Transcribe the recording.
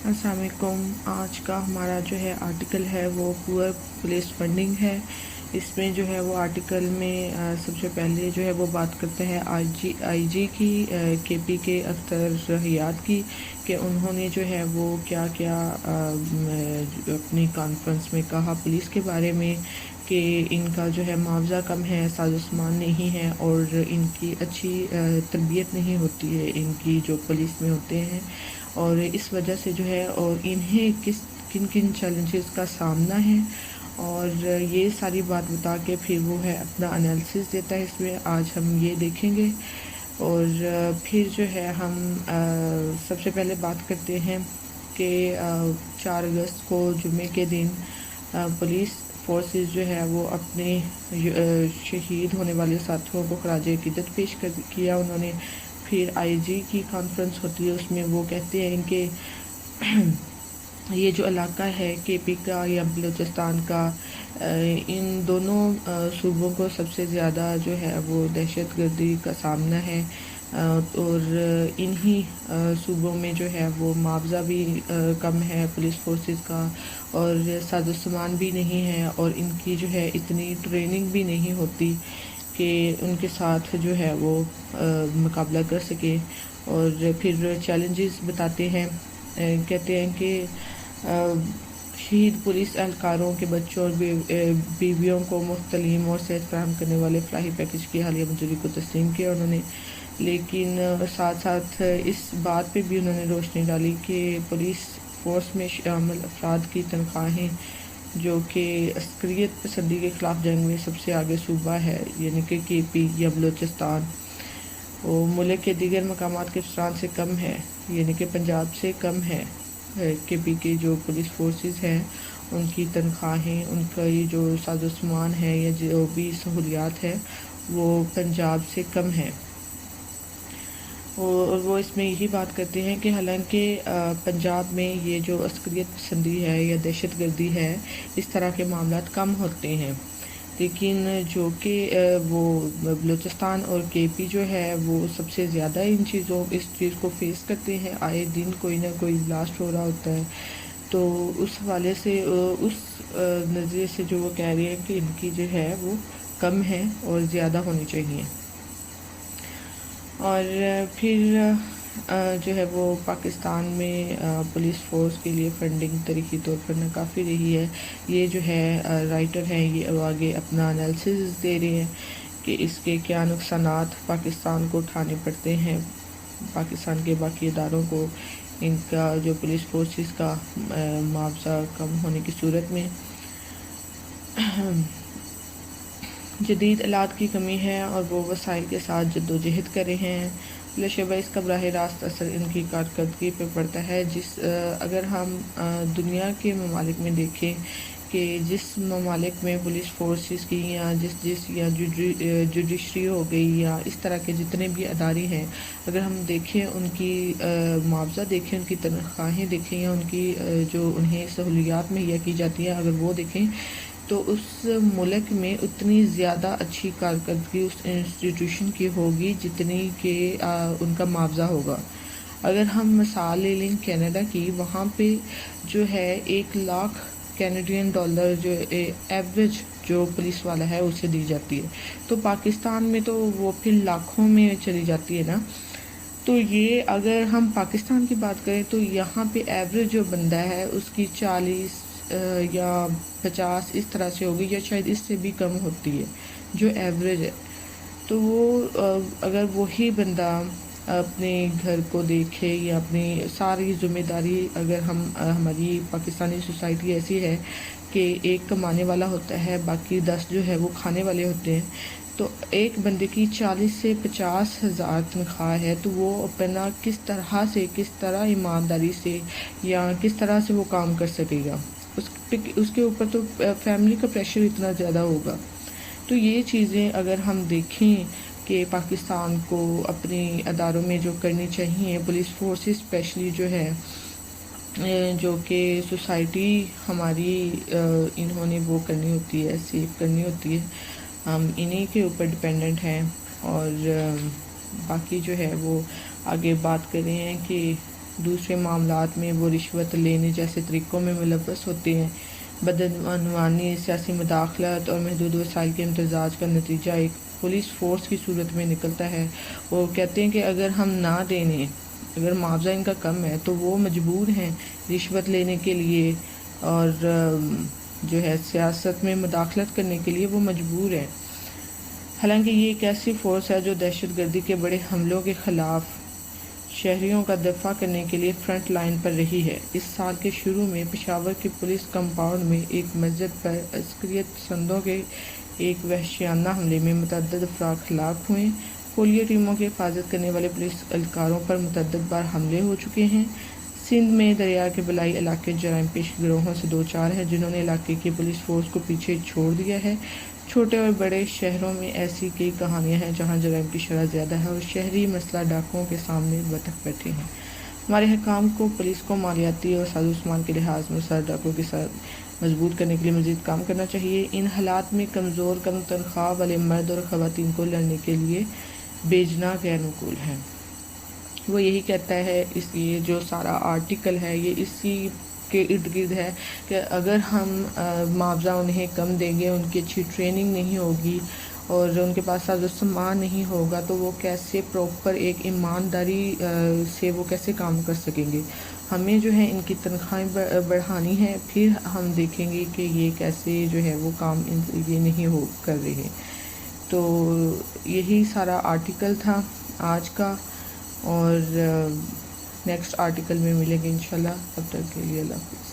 السلام علیکم۔ آج کا ہمارا جو ہے آرٹیکل ہے وہ پور پولیس فنڈنگ ہے۔ اس میں جو ہے وہ آرٹیکل میں سب سے پہلے جو ہے وہ بات کرتے ہیں آئی جی کی، کے پی کے اختر حیات کی، کہ انہوں نے جو ہے وہ کیا کیا اپنی کانفرنس میں کہا پولیس کے بارے میں، کہ ان کا جو ہے معاوضہ کم ہے، ساز و سامان نہیں ہے، اور ان کی اچھی تربیت نہیں ہوتی ہے ان کی جو پولیس میں ہوتے ہیں، اور اس وجہ سے جو ہے اور انہیں کن کن چیلنجز کا سامنا ہے، اور یہ ساری بات بتا کے پھر وہ ہے اپنا انالیسس دیتا ہے۔ اس میں آج ہم یہ دیکھیں گے، اور پھر جو ہے ہم سب سے پہلے بات کرتے ہیں کہ 4 اگست کو جمعے کے دن پولیس فورسز جو ہے وہ اپنے شہید ہونے والے ساتھیوں کو خراج عقیدت پیش کیا انہوں نے۔ پھر آئی جی کی کانفرنس ہوتی ہے، اس میں وہ کہتے ہیں کہ یہ جو علاقہ ہے کے پی کا یا بلوچستان کا، ان دونوں صوبوں کو سب سے زیادہ جو ہے وہ دہشت گردی کا سامنا ہے، اور انہی صوبوں میں جو ہے وہ معاوضہ بھی کم ہے پولیس فورسز کا، اور ساز و سامان بھی نہیں ہے، اور ان کی جو ہے اتنی ٹریننگ بھی نہیں ہوتی کہ ان کے ساتھ جو ہے وہ مقابلہ کر سکے۔ اور پھر چیلنجز بتاتے ہیں، کہتے ہیں کہ شہید پولیس اہلکاروں کے بچوں اور بیویوں کو مفت تعلیم اور صحت فراہم کرنے والے فلاحی پیکج کی حالیہ منظوری کو تسلیم کیا انہوں نے، لیکن ساتھ ساتھ اس بات پہ بھی انہوں نے روشنی ڈالی کہ پولیس فورس میں شامل افراد کی تنخواہیں، جو کہ عسکریت پسندی کے خلاف جنگ میں سب سے آگے صوبہ ہے، یعنی کہ کے پی یا بلوچستان، وہ ملک کے دیگر مقامات کے افسران سے کم ہے، یعنی کہ پنجاب سے کم ہے۔ کے پی کے جو پولیس فورسز ہیں ان کی تنخواہیں، ان کا یہ جو ساز و سامان ہے یا جو بھی سہولیات ہے وہ پنجاب سے کم ہے، اور وہ اس میں یہی بات کرتے ہیں کہ حالانکہ پنجاب میں یہ جو عسکریت پسندی ہے یا دہشت گردی ہے، اس طرح کے معاملات کم ہوتے ہیں، لیکن جو کہ وہ بلوچستان اور کے پی جو ہے وہ سب سے زیادہ اس چیز کو فیس کرتے ہیں، آئے دن کوئی نہ کوئی بلاسٹ ہو رہا ہوتا ہے۔ تو اس حوالے سے اس نظریے سے جو وہ کہہ رہے ہیں کہ ان کی جو ہے وہ کم ہے اور زیادہ ہونی چاہیے۔ اور پھر جو ہے وہ پاکستان میں پولیس فورس کے لیے فنڈنگ تاریخی طور پر ناکافی رہی ہے۔ یہ جو ہے رائٹر ہیں یہ آگے اپنا انالیسس دے رہے ہیں کہ اس کے کیا نقصانات پاکستان کو اٹھانے پڑتے ہیں، پاکستان کے باقی اداروں کو، ان کا جو پولیس فورسز کا معاوضہ کم ہونے کی صورت میں۔ جدید آلات کی کمی ہے اور وہ وسائل کے ساتھ جدوجہد کر رہے ہیں، بلا شبہ اس کا براہ راست اثر ان کی کارکردگی پہ پڑتا ہے۔ اگر ہم دنیا کے ممالک میں دیکھیں کہ جس ممالک میں پولیس فورسز کی یا یا جوڈیشری ہو گئی یا اس طرح کے جتنے بھی ادارے ہیں، اگر ہم دیکھیں ان کی معاوضہ دیکھیں، ان کی تنخواہیں دیکھیں، یا ان کی جو انہیں سہولیات مہیا کی جاتی ہیں اگر وہ دیکھیں، تو اس ملک میں اتنی زیادہ اچھی کارکردگی اس انسٹیٹیوشن کی ہوگی جتنی کہ ان کا معاوضہ ہوگا۔ اگر ہم مثال لے لیں کینیڈا کی، وہاں پہ جو ہے 1,00,000 کینیڈین ڈالر جو ایوریج جو پولیس والا ہے اسے دی جاتی ہے، تو پاکستان میں تو وہ پھر لاکھوں میں چلی جاتی ہے نا۔ تو یہ اگر ہم پاکستان کی بات کریں تو یہاں پہ ایوریج جو بندہ ہے اس کی 40 یا 50 اس طرح سے ہوگی، یا شاید اس سے بھی کم ہوتی ہے جو ایوریج ہے۔ تو وہ اگر وہی بندہ اپنے گھر کو دیکھے یا اپنی ساری ذمہ داری، اگر ہماری پاکستانی سوسائٹی ایسی ہے کہ ایک کمانے والا ہوتا ہے، باقی 10 جو ہے وہ کھانے والے ہوتے ہیں، تو ایک بندے کی 40 سے 50 ہزار تنخواہ ہے، تو وہ اپنا کس طرح ایمانداری سے یا کس طرح سے وہ کام کر سکے گا، اس کے اوپر تو فیملی کا پریشر اتنا زیادہ ہوگا۔ تو یہ چیزیں اگر ہم دیکھیں کہ پاکستان کو اپنے اداروں میں جو کرنی چاہیے، پولیس فورس اسپیشلی جو ہے، جو کہ سوسائٹی ہماری انہوں نے وہ کرنی ہوتی ہے، سیف کرنی ہوتی ہے، ہم انہی کے اوپر ڈپینڈنٹ ہیں۔ اور باقی جو ہے وہ آگے بات کر رہے ہیں کہ دوسرے معاملات میں وہ رشوت لینے جیسے طریقوں میں ملوث ہوتے ہیں۔ بدعنوانی، سیاسی مداخلت اور محدود وسائل کے امتزاج کا نتیجہ ایک پولیس فورس کی صورت میں نکلتا ہے۔ وہ کہتے ہیں کہ اگر ہم نہ دیں، اگر معاوضہ ان کا کم ہے تو وہ مجبور ہیں رشوت لینے کے لیے، اور جو ہے سیاست میں مداخلت کرنے کے لیے وہ مجبور ہیں۔ حالانکہ یہ ایک ایسی فورس ہے جو دہشت گردی کے بڑے حملوں کے خلاف شہریوں کا دفاع کرنے کے لیے فرنٹ لائن پر رہی ہے۔ اس سال کے شروع میں پشاور کے پولیس کمپاؤنڈ میں ایک مسجد پر عسکریت پسندوں کے ایک وحشیانہ حملے میں متعدد افراد ہلاک ہوئے۔ پولیو ٹیموں کی حفاظت کرنے والے پولیس اہلکاروں پر متعدد بار حملے ہو چکے ہیں۔ سندھ میں دریا کے بلائی علاقے جرائم پیش گروہوں سے دو چار ہیں جنہوں نے علاقے کی پولیس فورس کو پیچھے چھوڑ دیا ہے۔ چھوٹے اور بڑے شہروں میں ایسی کئی کہانیاں ہیں جہاں جرائم کی شرح زیادہ ہے اور شہری مسئلہ ڈاکوؤں کے سامنے بطخ بیٹھے ہیں۔ ہمارے حکام کو پولیس کو مالیاتی اور ساز و سامان کے لحاظ میں سر ڈاکوؤں کے ساتھ مضبوط کرنے کے لیے مزید کام کرنا چاہیے۔ ان حالات میں کمزور کم تنخواہ والے مرد اور خواتین کو لڑنے کے لیے بھیجنا غیر معقول ہے۔ وہ یہی کہتا ہے، اس یہ جو سارا آرٹیکل ہے یہ اسی کے ارد گرد ہے کہ اگر ہم معاوضہ انہیں کم دیں گے، ان کی اچھی ٹریننگ نہیں ہوگی اور ان کے پاس ساز و سامان نہیں ہوگا تو وہ کیسے پراپر ایک ایمانداری سے وہ کیسے کام کر سکیں گے۔ ہمیں جو ہے ان کی تنخواہیں بڑھانی ہے، پھر ہم دیکھیں گے کہ یہ کیسے جو ہے وہ کام یہ نہیں ہو کر رہے۔ تو یہی سارا آرٹیکل تھا آج کا، اور نیکسٹ آرٹیکل میں ملیں گے انشاءاللہ۔ تب تک کے لیے اللہ حافظ۔